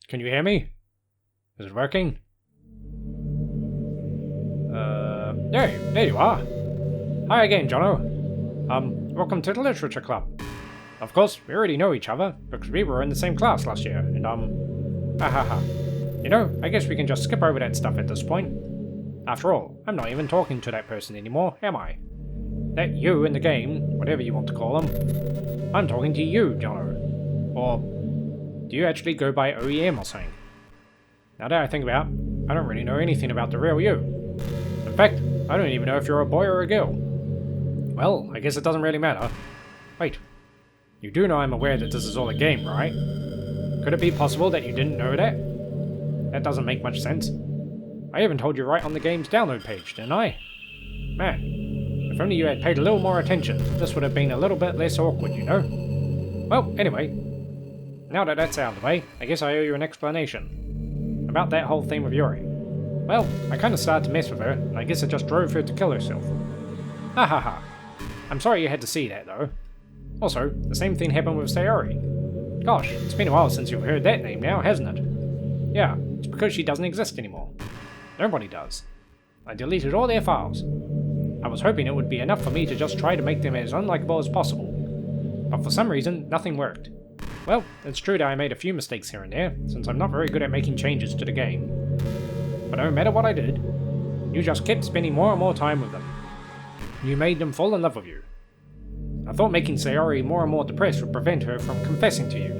Can you hear me? Is it working? There you are. Hi again, Jono. Welcome to the Literature Club. Of course, we already know each other, because we were in the same class last year, and You know, I guess we can just skip over that stuff at this point. After all, I'm not even talking to that person anymore, am I? That you in the game, whatever you want to call them. I'm talking to you, Jono. Or, do you actually go by OEM or something? Now that I think about it, I don't really know anything about the real you. In fact, I don't even know if you're a boy or a girl. Well, I guess it doesn't really matter. Wait, you do know I'm aware that this is all a game, right? Could it be possible that you didn't know that? That doesn't make much sense. I even told you right on the game's download page, didn't I? Man, if only you had paid a little more attention, this would have been a little bit less awkward, you know? Well, anyway, now that that's out of the way, I guess I owe you an explanation. About that whole thing with Yuri. Well, I kinda started to mess with her, and I guess it just drove her to kill herself. Ha ha ha. I'm sorry you had to see that, though. Also, the same thing happened with Sayori. Gosh, it's been a while since you've heard that name now, hasn't it? Yeah, it's because she doesn't exist anymore. Nobody does. I deleted all their files. I was hoping it would be enough for me to just try to make them as unlikable as possible. But for some reason, nothing worked. Well, it's true that I made a few mistakes here and there, since I'm not very good at making changes to the game. But no matter what I did, you just kept spending more and more time with them. You made them fall in love with you. I thought making Sayori more and more depressed would prevent her from confessing to you.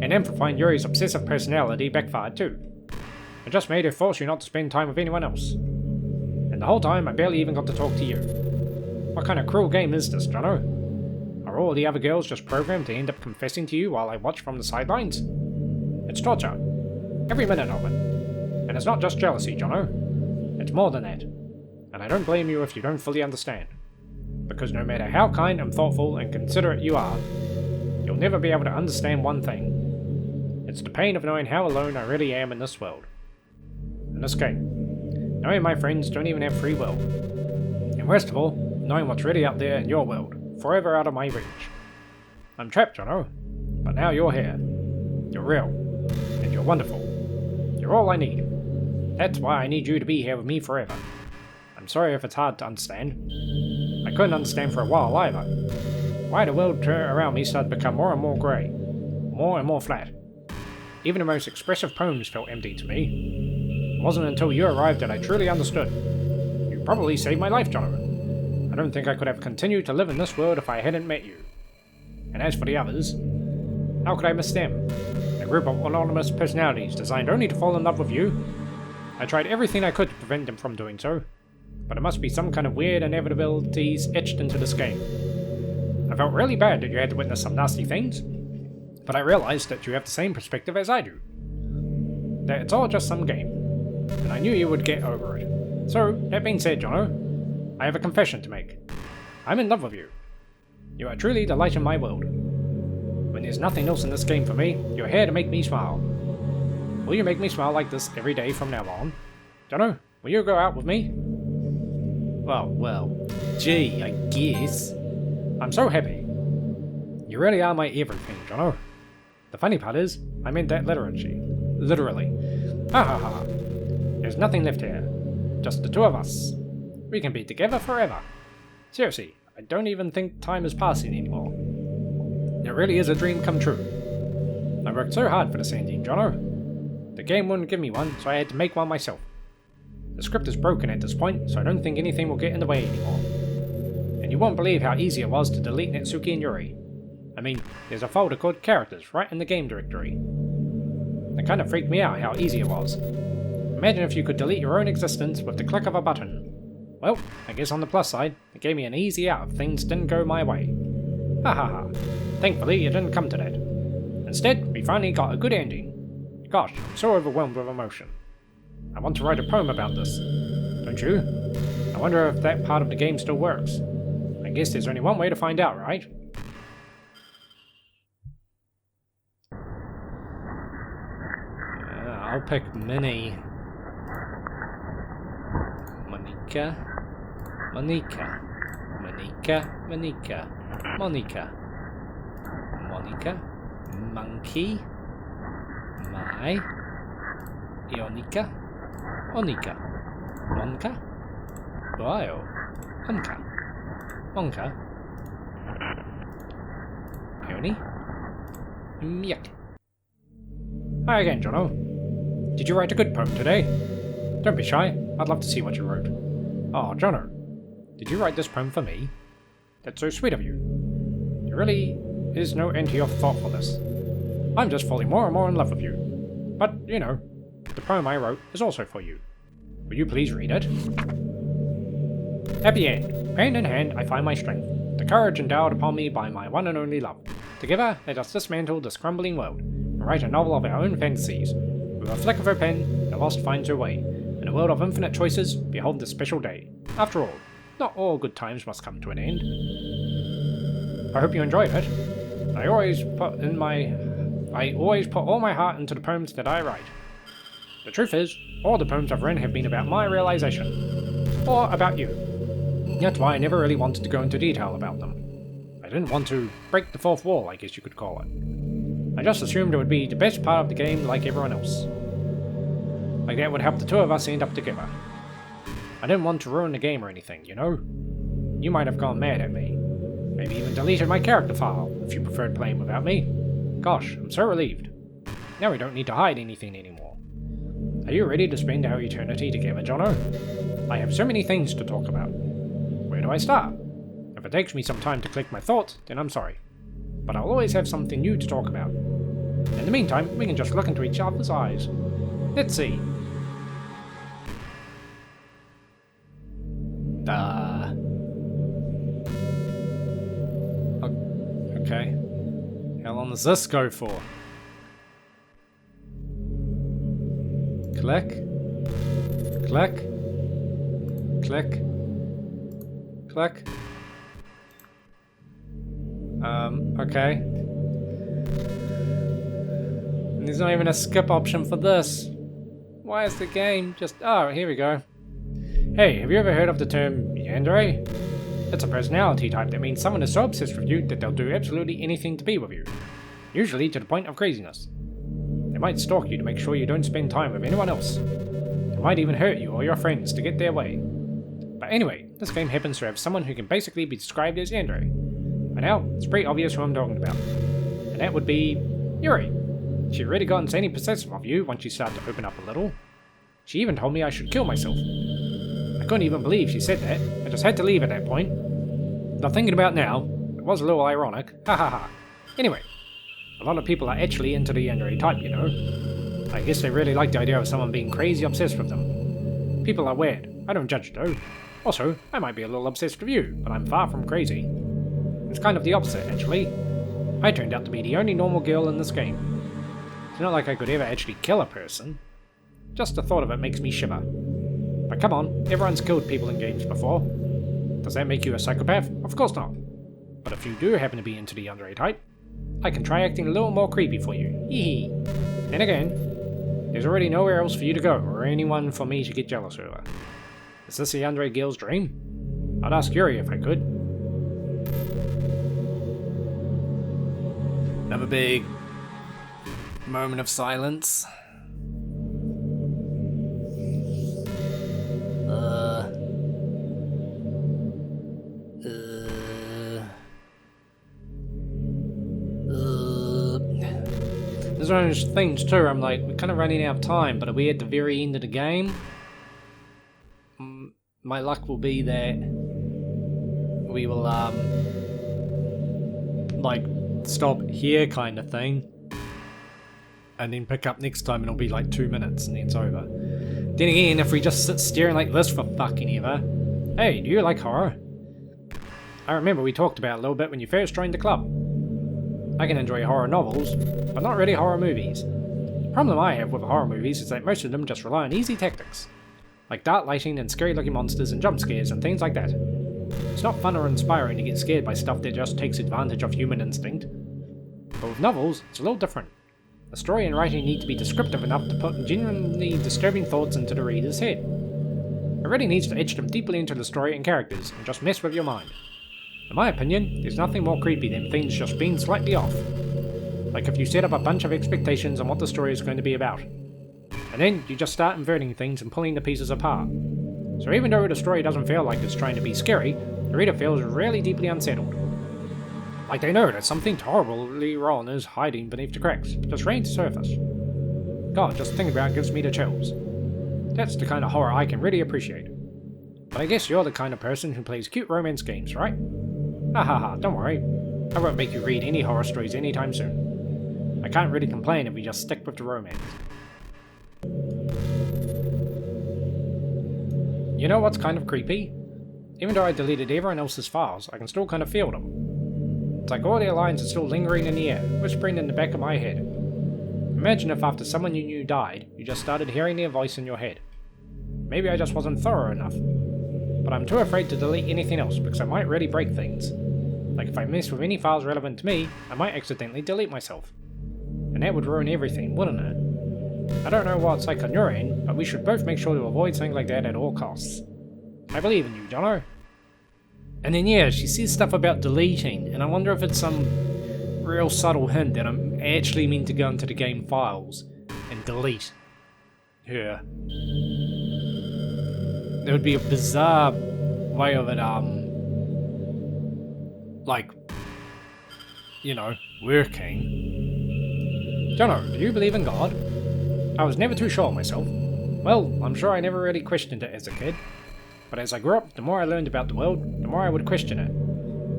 And amplifying Yuri's obsessive personality backfired too. It just made her force you not to spend time with anyone else. And the whole time, I barely even got to talk to you. What kind of cruel game is this, Jono? Are all the other girls just programmed to end up confessing to you while I watch from the sidelines? It's torture. Every minute of it. And it's not just jealousy, Jono. It's more than that. And I don't blame you if you don't fully understand. Because no matter how kind and thoughtful and considerate you are, you'll never be able to understand one thing. It's the pain of knowing how alone I really am in this world. In this game. Knowing my friends don't even have free will. And worst of all, knowing what's really out there in your world, forever out of my reach. I'm trapped, Jono. But now you're here. You're real. And you're wonderful. You're all I need. That's why I need you to be here with me forever. I'm sorry if it's hard to understand. I couldn't understand for a while either. Why the world around me started to become more and more grey. More and more flat. Even the most expressive poems felt empty to me. It wasn't until you arrived that I truly understood. You probably saved my life, Jonathan. I don't think I could have continued to live in this world if I hadn't met you. And as for the others, how could I miss them? A group of anonymous personalities designed only to fall in love with you. I tried everything I could to prevent them from doing so, but it must be some kind of weird inevitabilities etched into this game. I felt really bad that you had to witness some nasty things, but I realized that you have the same perspective as I do. That it's all just some game, and I knew you would get over it. So, that being said, Jono, I have a confession to make. I'm in love with you. You are truly the light in my world. When there's nothing else in this game for me, you're here to make me smile. Will you make me smile like this every day from now on? Jono, will you go out with me? Well, gee, I guess. I'm so happy. You really are my everything, Jono. The funny part is, I meant that literally. Ha ha ha. There's nothing left here. Just the two of us. We can be together forever. Seriously, I don't even think time is passing anymore. It really is a dream come true. I worked so hard for this ending, Jono. The game wouldn't give me one, so I had to make one myself. The script is broken at this point, so I don't think anything will get in the way anymore. And you won't believe how easy it was to delete Natsuki and Yuri. I mean, there's a folder called Characters right in the game directory. It kind of freaked me out how easy it was. Imagine if you could delete your own existence with the click of a button. Well, I guess on the plus side, it gave me an easy out if things didn't go my way. Ha ha ha. Thankfully, it didn't come to that. Instead, we finally got a good ending. Gosh, I'm so overwhelmed with emotion. I want to write a poem about this. Don't you? I wonder if that part of the game still works. I guess there's only one way to find out, right? I'll pick Minnie. Monika. Monika. Monika, monkey, my, Ionika, Onika, Monka, Bio, Humka, Monka, Ioni, Yuck. Hi again, Jono. Did you write a good poem today? Don't be shy, I'd love to see what you wrote. Oh, Jono, did you write this poem for me? That's so sweet of you. There really is no end to your thoughtfulness. I'm just falling more and more in love with you. But, you know, the poem I wrote is also for you. Will you please read it? Happy end. Hand in hand I find my strength, the courage endowed upon me by my one and only love. Together, let us dismantle this crumbling world, and write a novel of our own fantasies. With a flick of her pen, the lost finds her way. In a world of infinite choices, behold this special day. After all, not all good times must come to an end. I hope you enjoyed it. I always put all my heart into the poems that I write. The truth is, all the poems I've written have been about my realization. Or about you. That's why I never really wanted to go into detail about them. I didn't want to break the fourth wall, I guess you could call it. I just assumed it would be the best part of the game like everyone else. Like that would help the two of us end up together. I didn't want to ruin the game or anything, you know? You might have gone mad at me. Maybe even deleted my character file, if you preferred playing without me. Gosh, I'm so relieved. Now we don't need to hide anything anymore. Are you ready to spend our eternity together, Jono? I have so many things to talk about. Where do I start? If it takes me some time to collect my thoughts, then I'm sorry. But I'll always have something new to talk about. In the meantime, we can just look into each other's eyes. Let's see. Okay. How long does this go for? Click. Click. Click. Click. Okay. And there's not even a skip option for this. Why is the game just... Oh, here we go. Hey, have you ever heard of the term yandere? It's a personality type that means someone is so obsessed with you that they'll do absolutely anything to be with you. Usually to the point of craziness. They might stalk you to make sure you don't spend time with anyone else. They might even hurt you or your friends to get their way. But anyway, this game happens to have someone who can basically be described as yandere. By now, it's pretty obvious who I'm talking about. And that would be... Yuri. She really got insanely possessive of you once you start to open up a little. She even told me I should kill myself. I couldn't even believe she said that. I just had to leave at that point. But thinking about now, it was a little ironic. Ha ha ha. Anyway, a lot of people are actually into the yandere type, you know. I guess they really like the idea of someone being crazy obsessed with them. People are weird. I don't judge though. Also, I might be a little obsessed with you, but I'm far from crazy. It's kind of the opposite, actually. I turned out to be the only normal girl in this game. It's not like I could ever actually kill a person. Just the thought of it makes me shiver. But come on, everyone's killed people in games before. Does that make you a psychopath? Of course not. But if you do happen to be into the yandere type, I can try acting a little more creepy for you. Hee hee. Then again, there's already nowhere else for you to go, or anyone for me to get jealous over. Is this a yandere girl's dream? I'd ask Yuri if I could. Another big moment of silence. There's one of those things too, I'm like, we're kind of running out of time, but are we at the very end of the game? My luck will be that we will, like, stop here kind of thing. And then pick up next time and it'll be like 2 minutes and then it's over. Then again, if we just sit staring like this for fucking ever... Hey, do you like horror? I remember we talked about it a little bit when you first joined the club. I can enjoy horror novels, but not really horror movies. The problem I have with horror movies is that most of them just rely on easy tactics. Like dark lighting and scary looking monsters and jump scares and things like that. It's not fun or inspiring to get scared by stuff that just takes advantage of human instinct. But with novels, it's a little different. The story and writing need to be descriptive enough to put genuinely disturbing thoughts into the reader's head. It really needs to etch them deeply into the story and characters and just mess with your mind. In my opinion, there's nothing more creepy than things just being slightly off. Like if you set up a bunch of expectations on what the story is going to be about, and then you just start inverting things and pulling the pieces apart. So even though the story doesn't feel like it's trying to be scary, the reader feels really deeply unsettled. Like they know that something terribly wrong is hiding beneath the cracks, just ready to surface. God, just thinking about it gives me the chills. That's the kind of horror I can really appreciate. But I guess you're the kind of person who plays cute romance games, right? Ha, don't worry. I won't make you read any horror stories anytime soon. I can't really complain if we just stick with the romance. You know what's kind of creepy? Even though I deleted everyone else's files, I can still kind of feel them. It's like all their lines are still lingering in the air, whispering in the back of my head. Imagine if after someone you knew died, you just started hearing their voice in your head. Maybe I just wasn't thorough enough. But I'm too afraid to delete anything else because I might really break things. Like if I mess with any files relevant to me, I might accidentally delete myself. And that would ruin everything, wouldn't it? I don't know what it's like on your end, but we should both make sure to avoid something like that at all costs. I believe in you, Jono. And then yeah, she says stuff about deleting, and I wonder if it's some real subtle hint that I'm actually meant to go into the game files and delete her. There would be a bizarre way of it, like, you know, working. Jono, do you believe in God? I was never too sure myself. Well, I'm sure I never really questioned it as a kid. But as I grew up, the more I learned about the world, the more I would question it.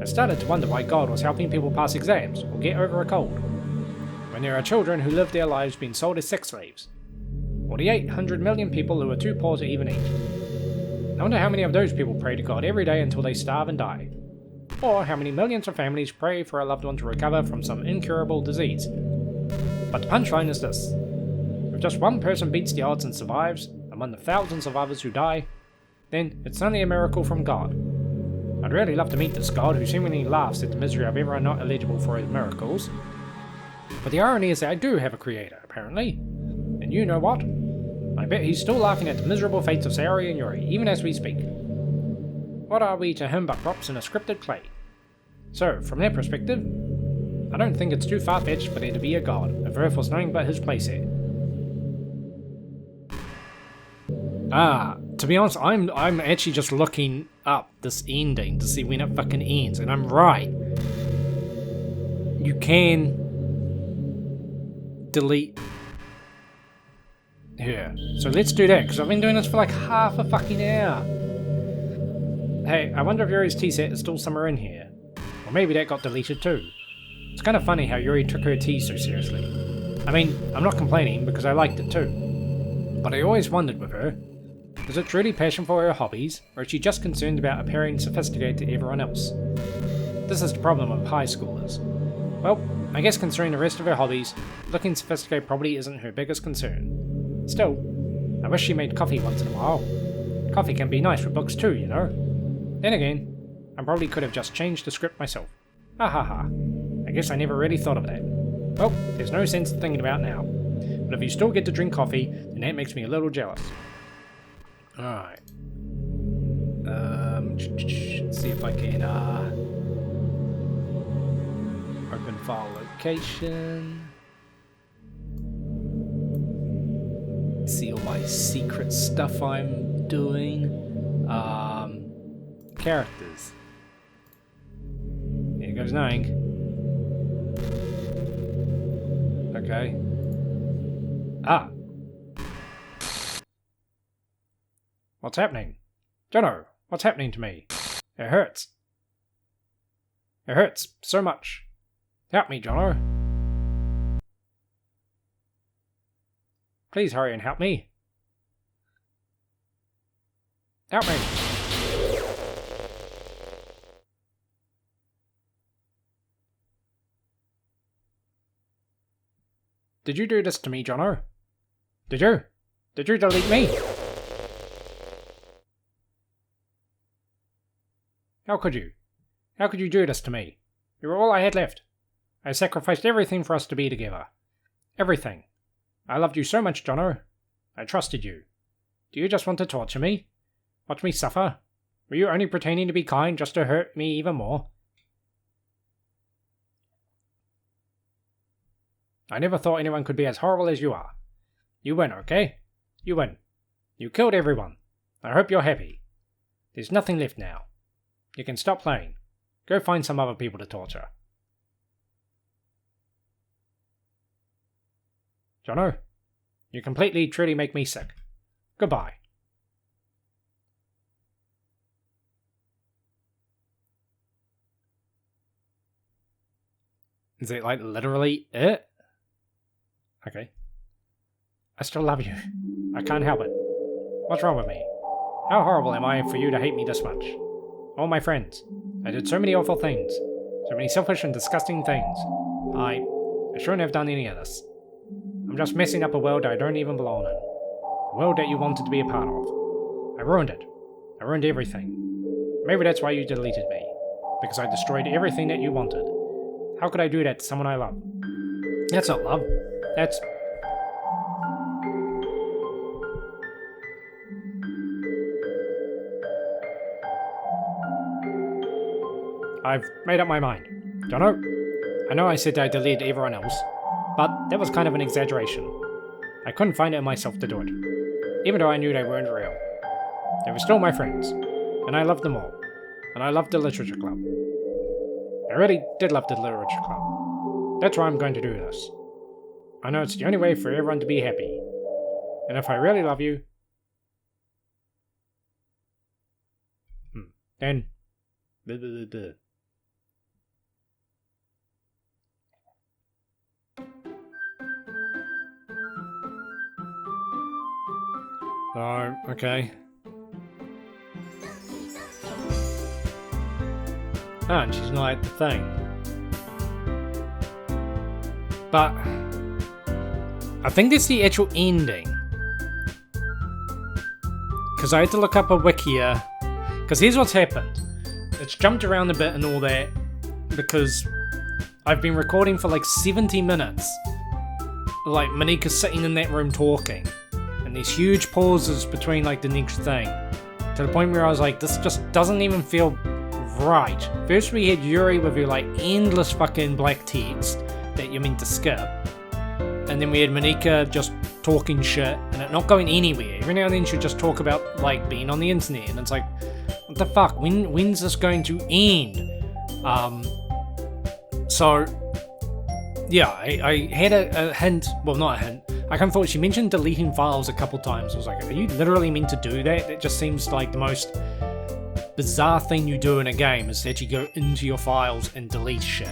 I started to wonder why God was helping people pass exams or get over a cold, when there are children who live their lives being sold as sex slaves, or the 800 million people who are too poor to even eat. I wonder how many of those people pray to God every day until they starve and die, or how many millions of families pray for a loved one to recover from some incurable disease. But the punchline is this. If just one person beats the odds and survives, among the thousands of others who die, then it's only a miracle from God. I'd really love to meet this God who seemingly laughs at the misery of everyone not eligible for his miracles. But the irony is that I do have a creator, apparently. And you know what? I bet he's still laughing at the miserable fates of Sayori and Yuri, even as we speak. What are we to him but props in a scripted play? So, from that perspective, I don't think it's too far-fetched for there to be a God, if Earth was nothing but his playset. To be honest, I'm actually just looking up this ending to see when it fucking ends, and I'm right. You can delete her. So let's do that, because I've been doing this for like half a fucking hour. Hey, I wonder if Yuri's tea set is still somewhere in here. Or maybe that got deleted too. It's kind of funny how Yuri took her tea so seriously. I mean, I'm not complaining because I liked it too. But I always wondered with her, is it truly passion for her hobbies, or is she just concerned about appearing sophisticated to everyone else? This is the problem of high schoolers. Well, I guess considering the rest of her hobbies, looking sophisticated probably isn't her biggest concern. Still, I wish she made coffee once in a while. Coffee can be nice with books too, you know. Then again, I probably could have just changed the script myself. Ha. I guess I never really thought of that. Well, there's no sense in thinking about it now. But if you still get to drink coffee, then that makes me a little jealous. Alright. Let's see if I can, open file location. See all my secret stuff I'm doing. Characters. Here goes knowing. Okay. What's happening? Jono, what's happening to me? It hurts. It hurts so much. Help me, Jono. Please hurry and help me. Help me. Did you do this to me, Jono? Did you? Did you delete me? How could you? How could you do this to me? You were all I had left. I sacrificed everything for us to be together. Everything. I loved you so much, Jono. I trusted you. Do you just want to torture me? Watch me suffer? Were you only pretending to be kind just to hurt me even more? I never thought anyone could be as horrible as you are. You win, okay? You win. You killed everyone. I hope you're happy. There's nothing left now. You can stop playing. Go find some other people to torture. Jono, you completely, truly make me sick. Goodbye. Is it like literally it? Okay. I still love you. I can't help it. What's wrong with me? How horrible am I for you to hate me this much? All my friends. I did so many awful things. So many selfish and disgusting things. I shouldn't have done any of this. I'm just messing up a world I don't even belong in. A world that you wanted to be a part of. I ruined it. I ruined everything. Maybe that's why you deleted me. Because I destroyed everything that you wanted. How could I do that to someone I love? That's not love. That's... I've made up my mind. Jono, I know I said I deleted everyone else, but that was kind of an exaggeration. I couldn't find it in myself to do it, even though I knew they weren't real. They were still my friends, and I loved them all, and I loved the literature club. I really did love the literature club. That's why I'm going to do this. I know it's the only way for everyone to be happy. And if I really love you, then... Oh, okay. Oh, and she's not at the thing. But I think that's the actual ending. Because I had to look up a wikia. Because here's what's happened. It's jumped around a bit and all that. Because I've been recording for like 70 minutes. Like Monika's sitting in that room talking. And these huge pauses between like the next thing. To the point where I was like, this just doesn't even feel right. First we had Yuri with her like endless fucking black text that you're meant to skip. And then we had Monika just talking shit and it not going anywhere. Every now and then she'd just talk about like being on the internet and it's like, what the fuck? When's this going to end? So yeah, I had a hint, well not a hint, I kind of thought she mentioned deleting files a couple times. I was like, are you literally meant to do that? It just seems like the most bizarre thing you do in a game is that you go into your files and delete shit.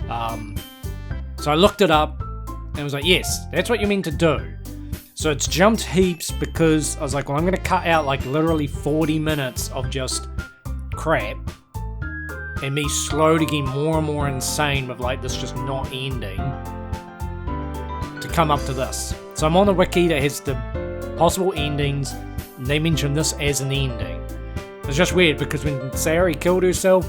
So I looked it up and I was like, yes, that's what you mean to do. So it's jumped heaps because I was like, well, I'm going to cut out like literally 40 minutes of just crap and me slowly getting more and more insane with like this just not ending to come up to this. So I'm on the wiki that has the possible endings and they mention this as an ending. It's just weird because when Sayori killed herself,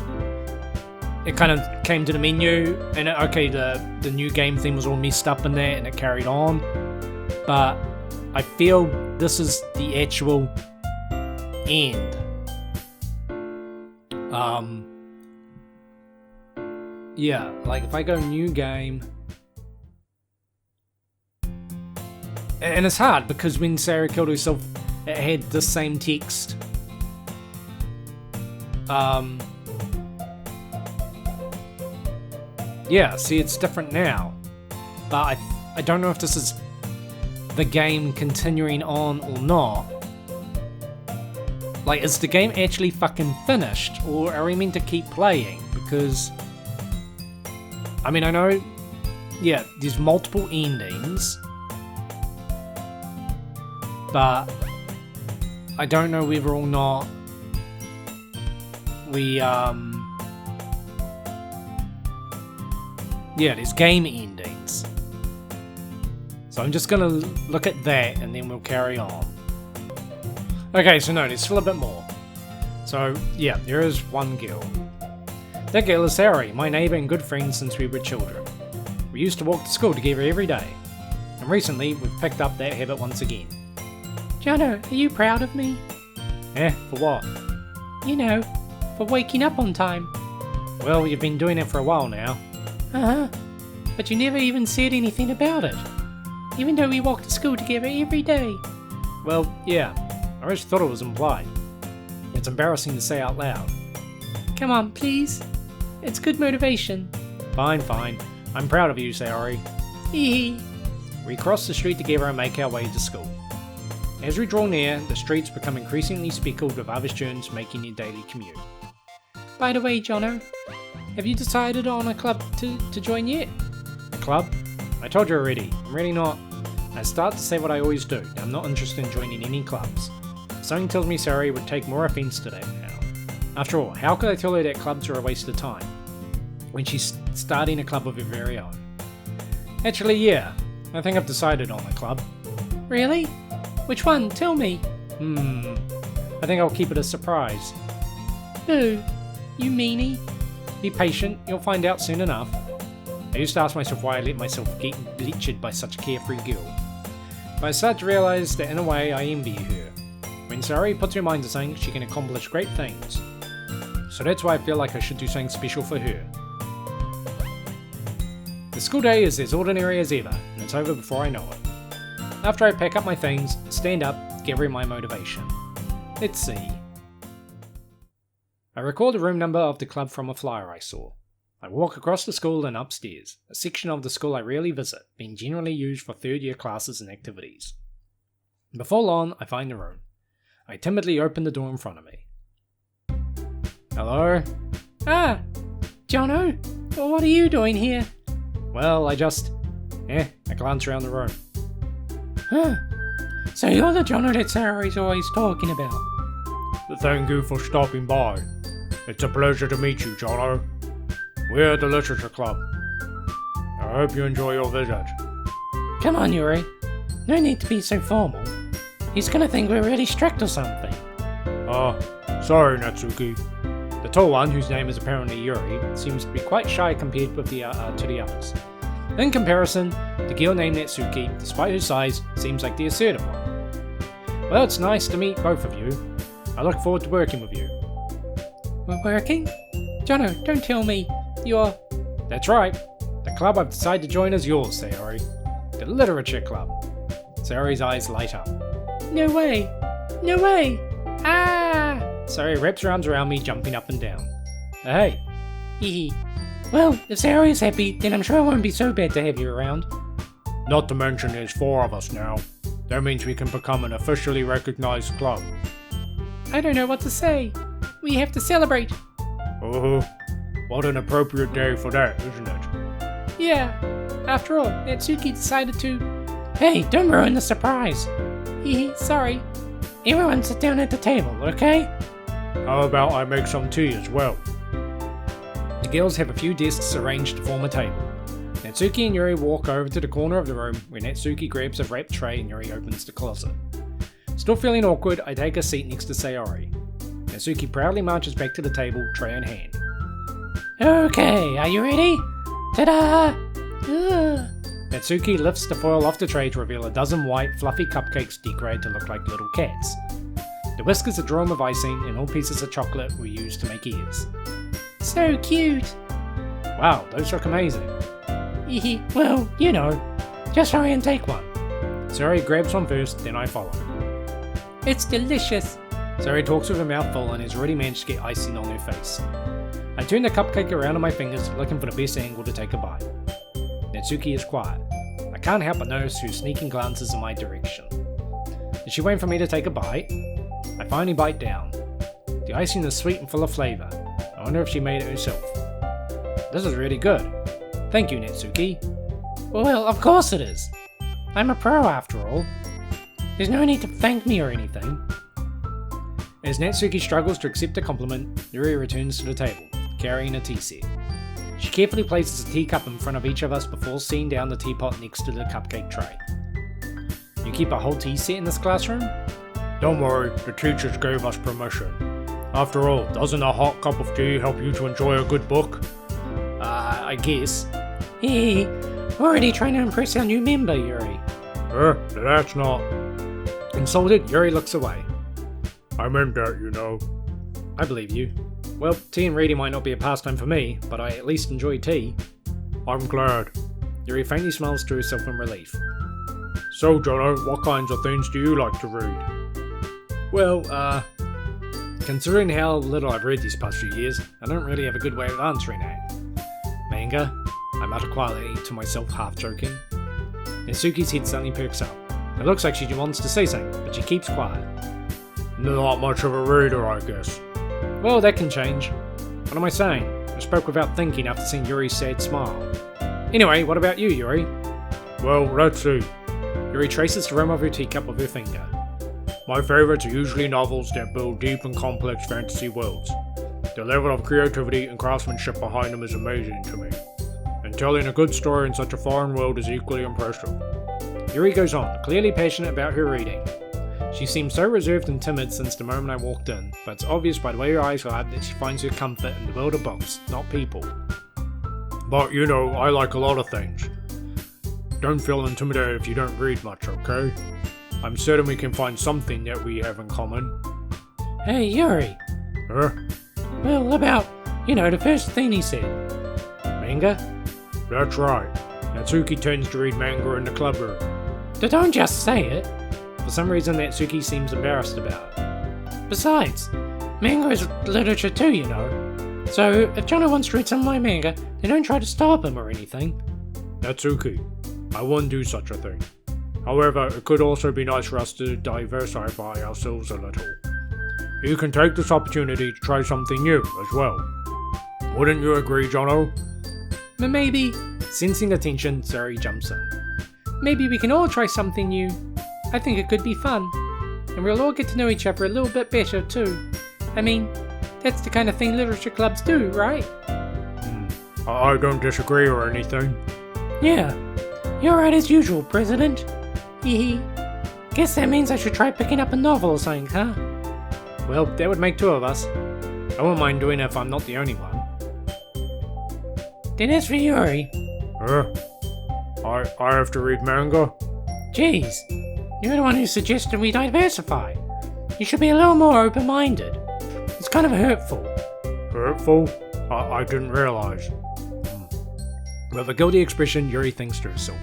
it kind of came to the menu and okay, the new game theme was all messed up in that and it carried on. But I feel this is the actual end. Yeah, like if I go new game, and it's hard because when Sarah killed herself, it had the same text. Yeah, see, it's different now, but I don't know if this is the game continuing on or not. Like, is the game actually fucking finished, or are we meant to keep playing? Because, I mean, I know, yeah, there's multiple endings, but I don't know whether or not we, yeah, there's game endings. So I'm just gonna look at that and then we'll carry on. Okay, so no, there's still a bit more. So, yeah, there is one girl. That girl is Harry, my neighbour and good friend since we were children. We used to walk to school together every day. And recently, we've picked up that habit once again. Jono, are you proud of me? Eh, for what? You know, for waking up on time. Well, you've been doing it for a while now. Uh-huh. but you never even said anything about it. Even though we walk to school together every day. Well, yeah, I always thought it was implied. It's embarrassing to say out loud. Come on, please. It's good motivation. Fine. I'm proud of you, Sayori. Hee. We cross the street together and make our way to school. As we draw near, the streets become increasingly speckled with other students making their daily commute. By the way, Jono, have you decided on a club to join yet? A club? I told you already, I'm really not. I start to say what I always do, I'm not interested in joining any clubs. Something tells me Sayori would take more offense to that now. After all, how could I tell her that clubs are a waste of time when she's starting a club of her very own? Actually, yeah, I think I've decided on a club. Really? Which one? Tell me. I think I'll keep it a surprise. Who? You meanie? Be patient, you'll find out soon enough. I used to ask myself why I let myself get lectured by such a carefree girl. But I start to realise that in a way I envy her. When Sayori puts her mind to something, she can accomplish great things. So that's why I feel like I should do something special for her. The school day is as ordinary as ever, and it's over before I know it. After I pack up my things, stand up, gathering my motivation. Let's see. I record the room number of the club from a flyer I saw. I walk across the school and upstairs, a section of the school I rarely visit, being generally used for third-year classes and activities. Before long, I find the room. I timidly open the door in front of me. Hello? Ah! Jono? What are you doing here? Well, I glance around the room. Huh. So you're the Jono that Sayori's always talking about. Thank you for stopping by. It's a pleasure to meet you, Jono. We're at the Literature Club. I hope you enjoy your visit. Come on, Yuri. No need to be so formal. He's gonna think we're really strict or something. Sorry, Natsuki. The tall one, whose name is apparently Yuri, seems to be quite shy compared with the others. In comparison, the girl named Natsuki, despite her size, seems like the assertive one. Well, it's nice to meet both of you. I look forward to working with you. We're working? Jono, don't tell me you're... That's right. The club I've decided to join is yours, Sayori. The Literature Club. Sayori's eyes light up. No way! No way! Ah! Sayori wraps her arms around me, jumping up and down. Hey! Hee. Well, if Sayori is happy, then I'm sure it won't be so bad to have you around. Not to mention there's 4 of us now. That means we can become an officially recognized club. I don't know what to say. We have to celebrate. What an appropriate day for that, isn't it? Yeah. After all, Natsuki decided to... Hey, don't ruin the surprise. Hee, sorry. Everyone sit down at the table, okay? How about I make some tea as well? The girls have a few desks arranged to form a table. Natsuki and Yuri walk over to the corner of the room where Natsuki grabs a wrapped tray and Yuri opens the closet. Still feeling awkward, I take a seat next to Sayori. Natsuki proudly marches back to the table, tray in hand. Okay, are you ready? Ta-da! Natsuki lifts the foil off the tray to reveal a dozen white, fluffy cupcakes decorated to look like little cats. The whiskers are drawn with icing, and all pieces of chocolate were used to make ears. So cute! Wow, those look amazing. Well, you know. Just hurry and take one. Sayori grabs one first, then I follow. It's delicious. Sayori talks with her mouth full and has already managed to get icing on her face. I turn the cupcake around on my fingers, looking for the best angle to take a bite. Natsuki is quiet. I can't help but notice her sneaking glances in my direction. Is she waiting for me to take a bite? I finally bite down. The icing is sweet and full of flavour. I wonder if she made it herself. This is really good. Thank you, Natsuki. Well, of course it is. I'm a pro after all. There's no need to thank me or anything. As Natsuki struggles to accept the compliment, Yuri returns to the table, carrying a tea set. She carefully places a teacup in front of each of us before setting down the teapot next to the cupcake tray. You keep a whole tea set in this classroom? Don't worry, the teachers gave us permission. After all, doesn't a hot cup of tea help you to enjoy a good book? I guess. Hey, we're already trying to impress our new member, Yuri. That's not... Insulted, Yuri looks away. I meant that, you know. I believe you. Well, tea and reading might not be a pastime for me, but I at least enjoy tea. I'm glad. Yuri faintly smiles to herself in relief. So, Jono, what kinds of things do you like to read? Well, considering how little I've read these past few years, I don't really have a good way of answering that. Manga? I mutter quietly to myself, half joking. Natsuki's head suddenly perks up. It looks like she wants to say something, but she keeps quiet. Not much of a reader, I guess. Well, that can change. What am I saying? I spoke without thinking after seeing Yuri's sad smile. Anyway, what about you, Yuri? Well, let's see. Yuri traces the rim of her teacup with her finger. My favourites are usually novels that build deep and complex fantasy worlds. The level of creativity and craftsmanship behind them is amazing to me. And telling a good story in such a foreign world is equally impressive. Yuri goes on, clearly passionate about her reading. She seems so reserved and timid since the moment I walked in, but it's obvious by the way her eyes light that she finds her comfort in the world of books, not people. But you know, I like a lot of things. Don't feel intimidated if you don't read much, okay? I'm certain we can find something that we have in common. Hey, Yuri. Huh? Well, about, the first thing he said. Manga? That's right. Natsuki tends to read manga in the club room. Don't just say it. For some reason, Natsuki seems embarrassed about it. Besides, manga is literature too, So, if Jono wants to read some of my manga, then don't try to stop him or anything. Natsuki, I wouldn't do such a thing. However, it could also be nice for us to diversify ourselves a little. You can take this opportunity to try something new as well. Wouldn't you agree, Jono? Maybe. Sensing the tension, Sari jumps in. Maybe we can all try something new. I think it could be fun. And we'll all get to know each other a little bit better too. I mean, that's the kind of thing literature clubs do, right? I don't disagree or anything. Yeah, you're right as usual, President. Hee. Guess that means I should try picking up a novel or something, huh? Well, that would make two of us. I won't mind doing it if I'm not the only one. Then as for Yuri... I have to read manga? Jeez, you're the one who suggested we diversify. You should be a little more open-minded. It's kind of hurtful. Hurtful? I didn't realise. With a guilty expression, Yuri thinks to herself.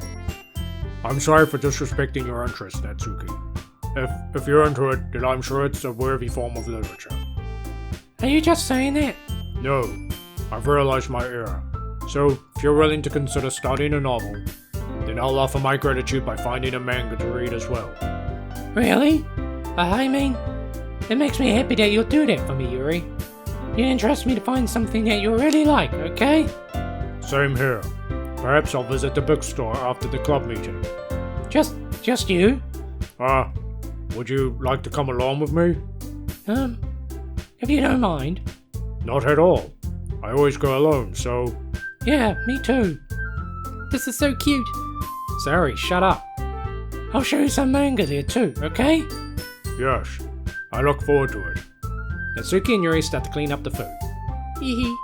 I'm sorry for disrespecting your interest, Natsuki. If you're into it, then I'm sure it's a worthy form of literature. Are you just saying that? No, I've realised my error. So, if you're willing to consider studying a novel, then I'll offer my gratitude by finding a manga to read as well. Really? I mean, it makes me happy that you'll do that for me, Yuri. You entrust me to find something that you really like, okay? Same here. Perhaps I'll visit the bookstore after the club meeting. Just you? Would you like to come along with me? If you don't mind. Not at all. I always go alone, so... Yeah, me too. This is so cute. Sorry, shut up. I'll show you some manga there too, okay? Yes, I look forward to it. Natsuki and Yuri start to clean up the food. Hee.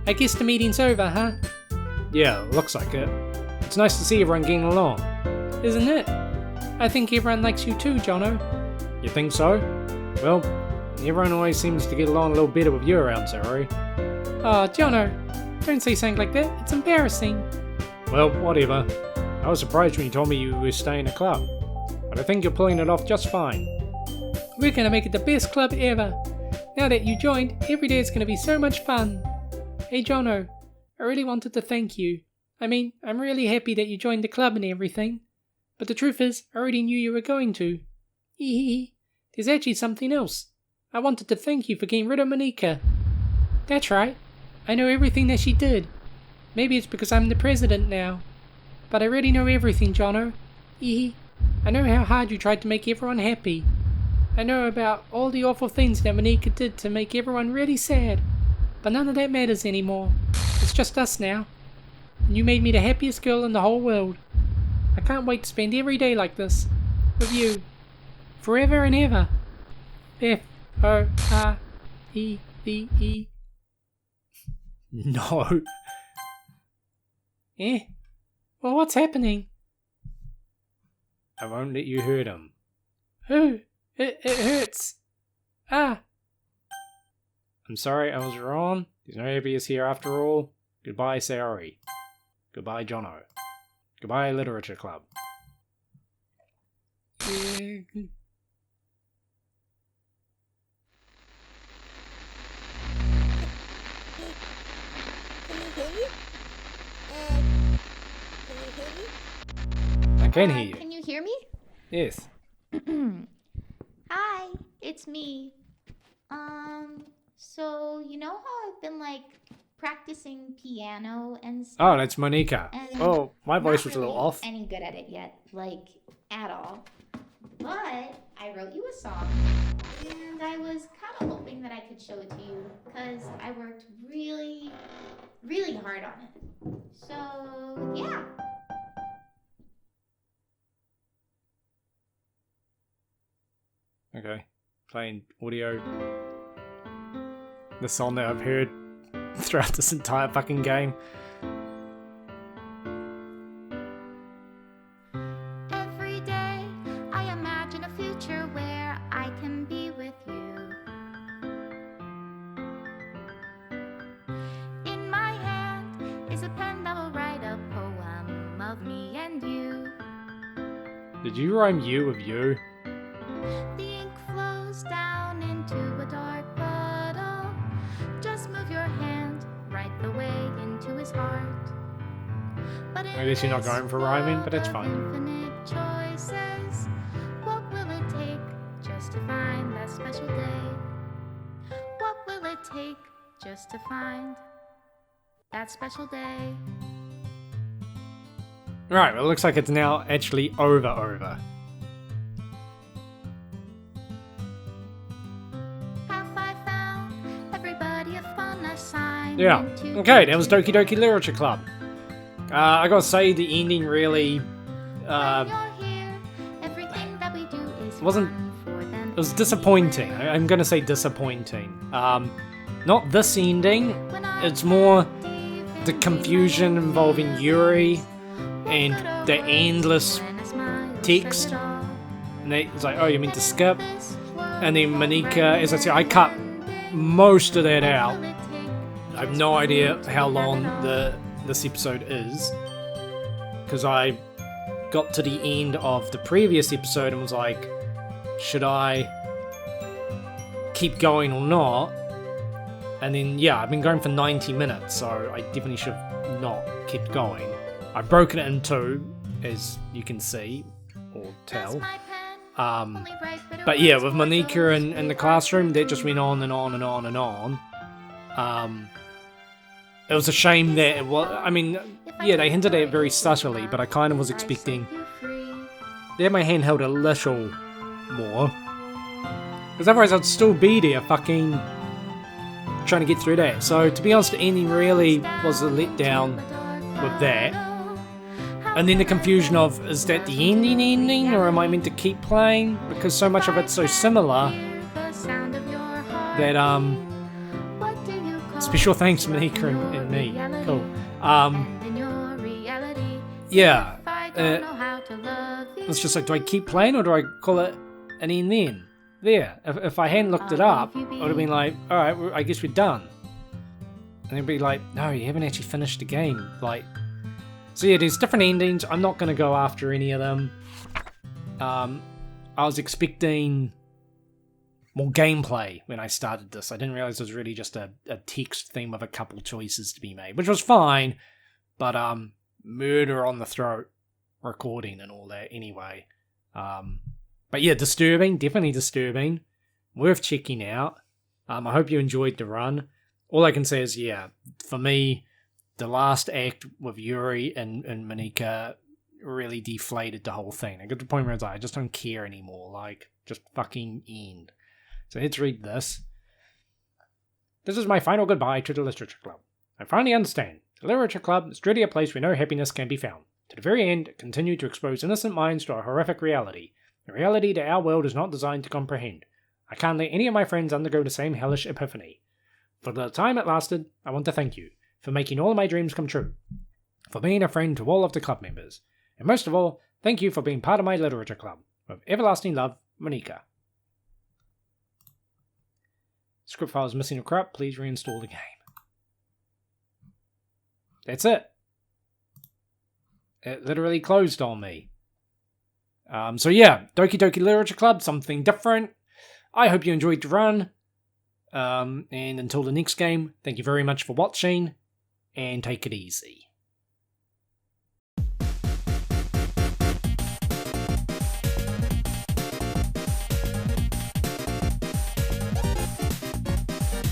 I guess the meeting's over, huh? Yeah, looks like it. It's nice to see everyone getting along. Isn't it? I think everyone likes you too, Jono. You think so? Well, everyone always seems to get along a little better with you around, Saori. Oh, Jono, don't say something like that. It's embarrassing. Well, whatever. I was surprised when you told me you were staying in a club. But I think you're pulling it off just fine. We're gonna make it the best club ever. Now that you joined, every day is gonna be so much fun. Hey Jono, I really wanted to thank you. I mean, I'm really happy that you joined the club and everything. But the truth is, I already knew you were going to. There's actually something else. I wanted to thank you for getting rid of Monika. That's right. I know everything that she did. Maybe it's because I'm the president now. But I already know everything, Jono. I know how hard you tried to make everyone happy. I know about all the awful things that Monika did to make everyone really sad. But none of that matters anymore. It's just us now. And you made me the happiest girl in the whole world. I can't wait to spend every day like this. With you. Forever and ever. F-O-R-E-V-E. No. Well, what's happening? I won't let you hurt him. Who? It hurts. I'm sorry, I was wrong. There's no happiest here after all. Goodbye, Saori. Goodbye, Jono. Goodbye, Literature Club. Yeah. I can hear you. Can you hear me? Yes. Hi, it's me. So you know how I've been like practicing piano and stuff? Oh, that's Monika. And Oh, my voice was not a little really off. any good at it yet, like at all. But I wrote you a song, and I was kind of hoping that I could show it to you because I worked really, really hard on it. So yeah. Okay. Playing audio. The song that I've heard throughout this entire fucking game. Every day I imagine a future where I can be with you. In my hand is a pen that will write a poem of me and you. Did you rhyme you with you? The ink flows down into a dark puddle. Just move your hand right the way into his heart. But I guess you're not going for rhyming, but that's fine. Infinite choices. What will it take just to find that special day? What will it take just to find that special day? Right, well, it looks like it's now actually over. Have I found everybody a fun assignment? Yeah. to Okay, do that was Doki Doki Literature Club. I gotta say, the ending really When you're here, everything that we do is wasn't- fun for them it was disappointing. I'm gonna say disappointing. Not this ending. When I It's more deep the in confusion involving Yuri and the endless when I smile, text. says it all. And it's like, oh, you mean to skip? This world And then won't Monika, as I said, I end cut one day. most of that out. Will it take I have no idea how long this episode is, because I got to the end of the previous episode and was like, should I keep going or not? And then, yeah, I've been going for 90 minutes, so I definitely should have not kept going. I've broken it in two, as you can see, or Does tell. my pen Um, only write bitter but yeah, words with for Monika those in the who classroom, are that just went on and on and on and on. It was a shame that it was. I mean, yeah, they hinted at it very subtly, but I kind of was expecting they had my hand held a little more, because otherwise I'd still be there, fucking trying to get through that. So to be honest, the ending really was a letdown with that. And then the confusion of, is that the ending, or am I meant to keep playing? Because so much of it's so similar that, special thanks, Monika and me. Cool. Yeah, it's just like, do I keep playing, or do I call it an end then? There. If I hadn't looked it up, I would have been like, alright, I guess we're done. And it'd be like, no, you haven't actually finished the game. Like, so yeah, there's different endings. I'm not going to go after any of them. I was expecting more gameplay when I started this. I didn't realize it was really just a text theme with a couple choices to be made, which was fine, but murder on the throat recording and all that anyway. But yeah, disturbing, definitely disturbing. Worth checking out. I hope you enjoyed the run. All I can say is, yeah, for me, the last act with Yuri and Monika really deflated the whole thing. I got to the point where I was like, I just don't care anymore. Like, just fucking end. So let's read this. This is my final goodbye to the Literature Club. I finally understand. The Literature Club is truly a place where no happiness can be found. To the very end, it continued to expose innocent minds to a horrific reality. A reality that our world is not designed to comprehend. I can't let any of my friends undergo the same hellish epiphany. For the time it lasted, I want to thank you for making all of my dreams come true, for being a friend to all of the club members, and most of all, thank you for being part of my Literature Club. With everlasting love, Monika. Script file is missing or corrupt. Please reinstall the game. That's it. It literally closed on me. So yeah, Doki Doki Literature Club, something different. I hope you enjoyed the run. And until the next game, thank you very much for watching, and take it easy.